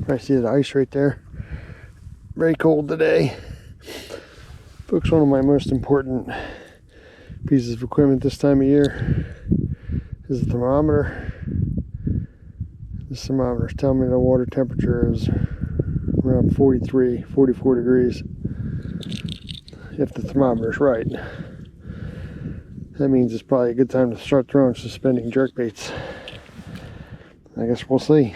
I see the ice right there. Very cold today. Folks, one of my most important pieces of equipment this time of year is the thermometer. This thermometer is telling me the water temperature is around 43, 44 degrees. If the thermometer is right, that means it's probably a good time to start throwing suspending jerkbaits. I guess we'll see.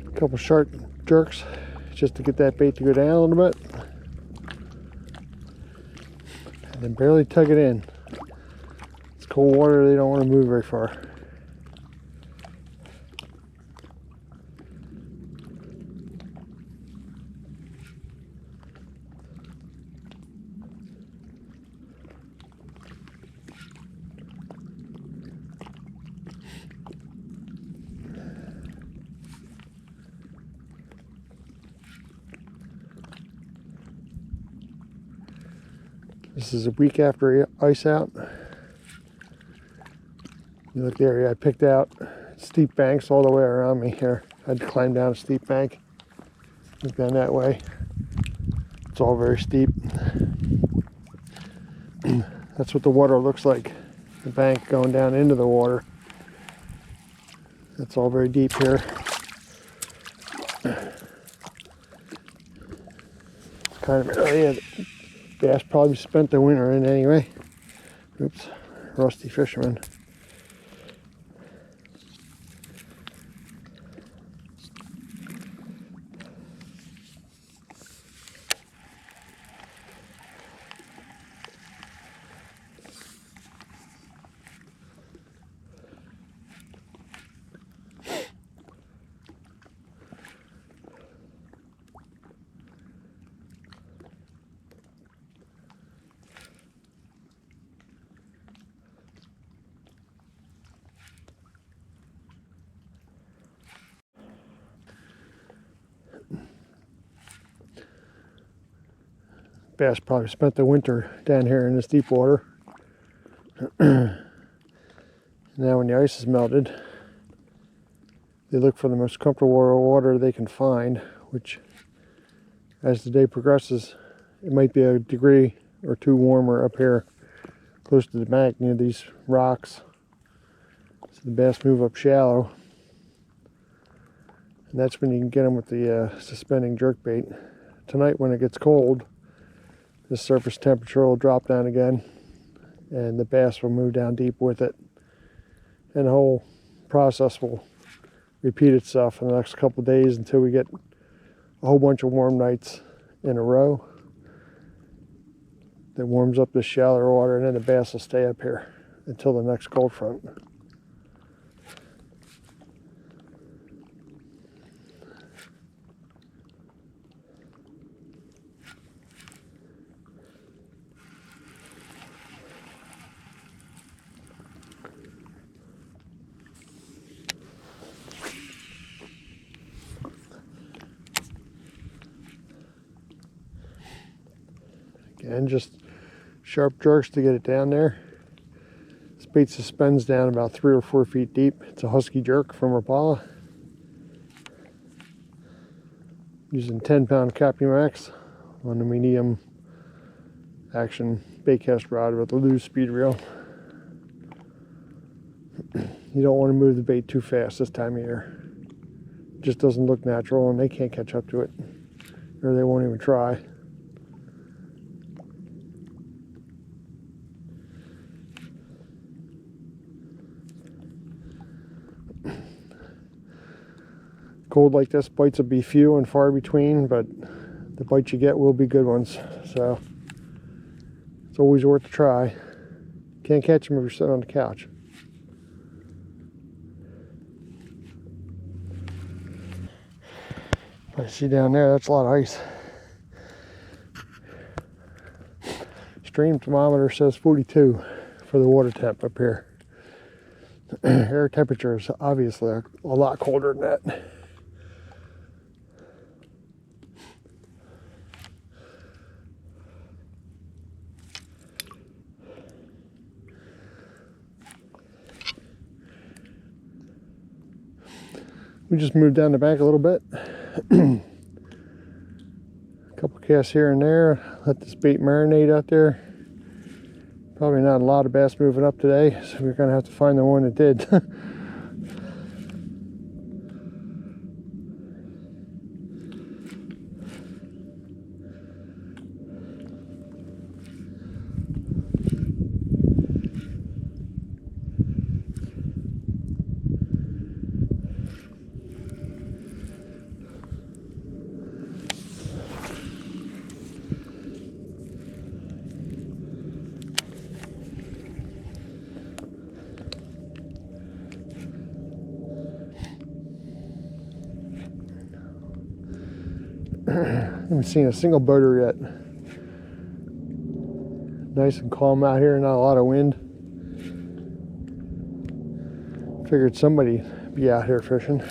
A couple sharp jerks just to get that bait to go down a little bit, and then barely tug it in. It's cold water, they don't want to move very far. This is a week after ice out. You look, the area I picked out, steep banks all the way around me here. I had to climb down a steep bank. Look down that way. It's all very steep. That's what the water looks like. The bank going down into the water. That's all very deep here. It's kind of, oh yeah, bass probably spent the winter in anyway. Oops, rusty fisherman. Bass probably spent the winter down here in this deep water. Now when the ice is melted, they look for the most comfortable water they can find, which as the day progresses, it might be a degree or two warmer up here close to the bank near these rocks. So the bass move up shallow, and that's when you can get them with the suspending jerkbait. Tonight when it gets cold, the surface temperature will drop down again and the bass will move down deep with it, and the whole process will repeat itself in the next couple of days until we get a whole bunch of warm nights in a row that warms up the shallower water, and then the bass will stay up here until the next cold front. Again, just sharp jerks to get it down there. This bait suspends down about 3 or 4 feet deep. It's a husky jerk from Rapala. Using 10-pound Cappy Max on the medium action baitcast rod with a loose speed reel. You don't want to move the bait too fast this time of year. It just doesn't look natural, and they can't catch up to it, or they won't even try. Cold like this, bites will be few and far between, but the bites you get will be good ones. So it's always worth a try. Can't catch them if you're sitting on the couch. I see down there, that's a lot of ice. Stream thermometer says 42 for the water temp up here. Air temperature is obviously a lot colder than that. We just moved down the bank a little bit. A couple casts here and there. Let this bait marinate out there. Probably not a lot of bass moving up today, so we're gonna have to find the one that did. I haven't seen a single boater yet. Nice and calm out here, not a lot of wind. Figured somebody be out here fishing.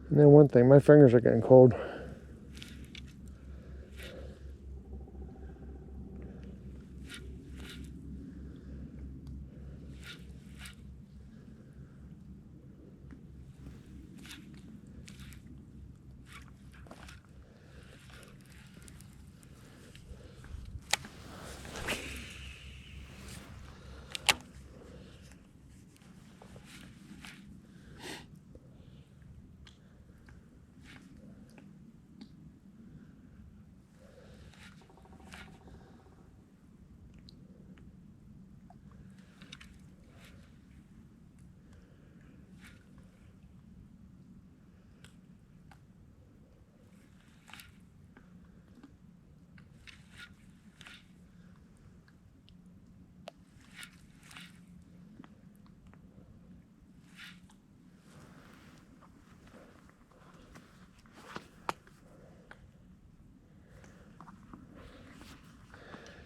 And then one thing, my fingers are getting cold.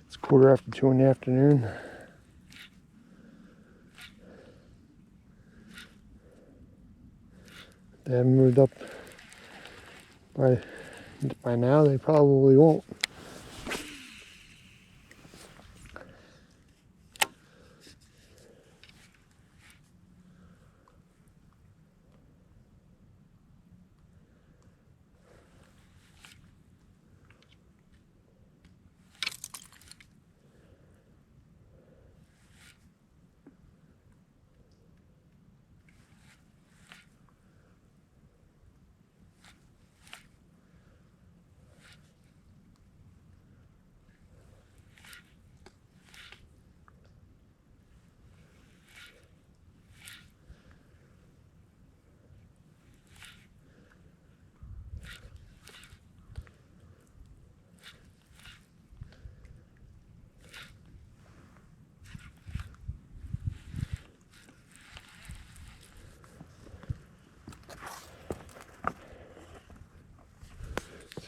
It's 2:15 in the afternoon. They haven't moved up by now. They probably won't.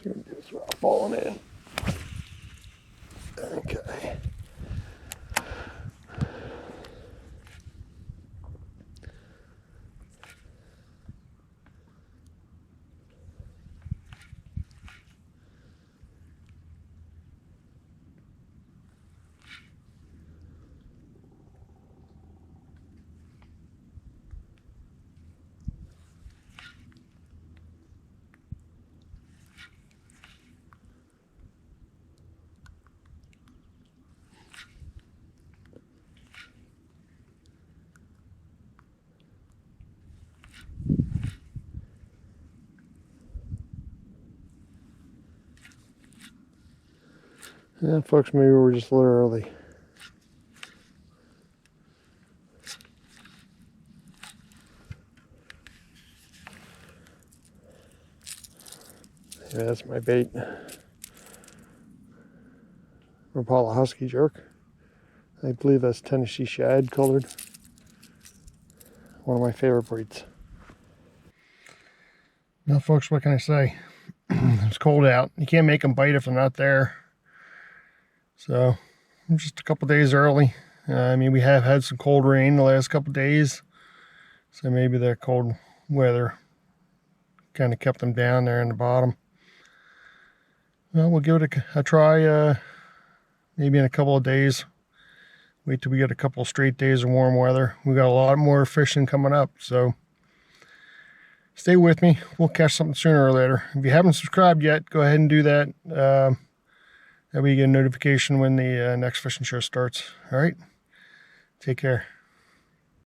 See what it is without falling in. Okay. Yeah, folks, maybe we're just a little early. Yeah, that's my bait. Rapala Husky jerk. I believe that's Tennessee shad colored. One of my favorite breeds. Now, folks, what can I say? It's cold out. You can't make them bite if they're not there. So, I'm just a couple days early. I mean, we have had some cold rain the last couple days. So maybe that cold weather kind of kept them down there in the bottom. Well, we'll give it a try maybe in a couple of days. Wait till we get a couple of straight days of warm weather. We got a lot more fishing coming up, so stay with me. We'll catch something sooner or later. If you haven't subscribed yet, go ahead and do that. That way you get a notification when the next fishing show starts. All right, take care.